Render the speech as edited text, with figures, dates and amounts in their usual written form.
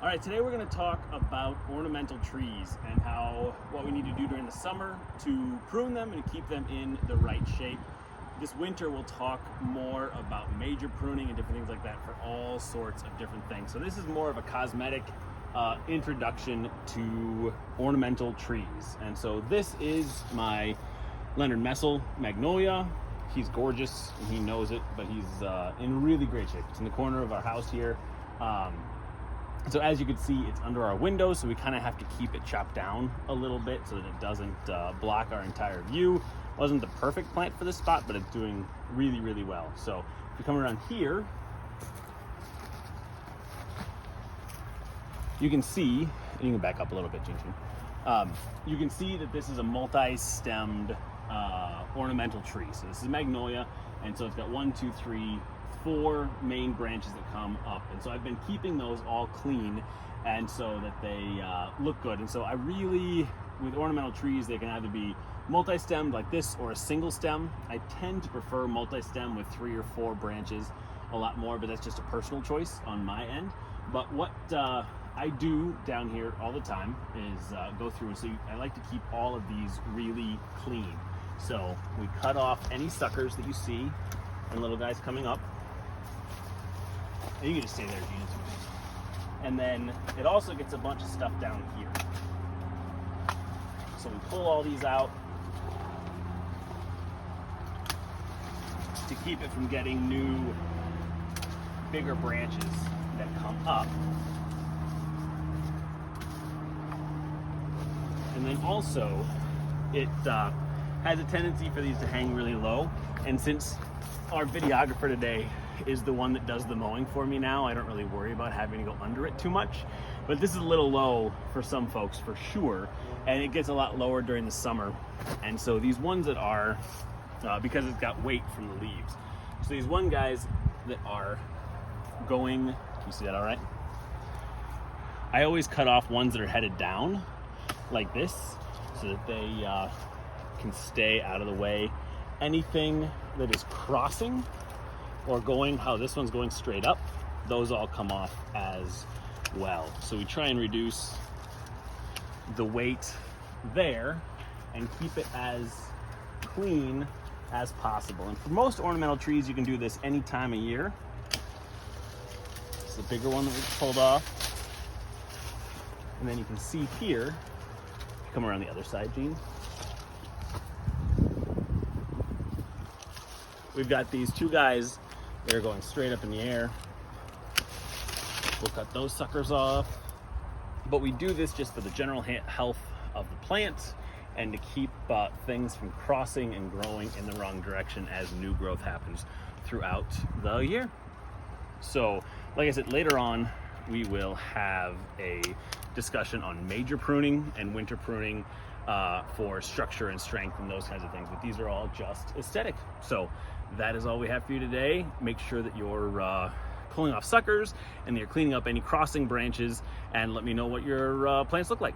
All right, today we're going to talk about ornamental trees and what we need to do during the summer to prune them and keep them in the right shape. This winter we'll talk more about major pruning and different things like that for all sorts of different things. So this is more of a cosmetic introduction to ornamental trees. And so this is my Leonard Messel magnolia. He's gorgeous and he knows it, but he's in really great shape. It's in the corner of our house here. So as you can see, it's under our window, so we kind of have to keep it chopped down a little bit so that it doesn't block our entire view. Wasn't the perfect plant for this spot, but it's doing really, really well. So if you come around here, you can see, and you can back up a little bit, Jingjing. You can see that this is a multi-stemmed ornamental tree. So this is magnolia, and so it's got 4 main branches that come up, and so I've been keeping those all clean and so that they look good. And so I really, with ornamental trees, they can either be multi-stemmed like this or a single stem. I tend to prefer multi-stem with 3 or 4 branches a lot more, but that's just a personal choice on my end. But what I do down here all the time is go through and see. I like to keep all of these really clean. So we cut off any suckers that you see and little guys coming up. You can just stay there, Gene. And then it also gets a bunch of stuff down here. So we pull all these out to keep it from getting new, bigger branches that come up. And then also, it has a tendency for these to hang really low. And since our videographer today is the one that does the mowing for me now, I don't really worry about having to go under it too much. But this is a little low for some folks for sure, and it gets a lot lower during the summer. And so these ones that are, because it's got weight from the leaves, so these one guys that are going, can you see that all right? I always cut off ones that are headed down like this so that they can stay out of the way. Anything that is crossing or going how this one's going straight up, those all come off as well. So we try and reduce the weight there and keep it as clean as possible. And for most ornamental trees, you can do this any time of year. It's the bigger one that we pulled off. And then you can see here, come around the other side, Gene. We've got these 2 guys that are going straight up in the air. We'll cut those suckers off. But we do this just for the general health of the plant and to keep things from crossing and growing in the wrong direction as new growth happens throughout the year. So, like I said, later on, we will have a discussion on major pruning and winter pruning for structure and strength and those kinds of things. But these are all just aesthetic. So that is all we have for you today. Make sure that you're pulling off suckers and that you're cleaning up any crossing branches, and let me know what your plants look like.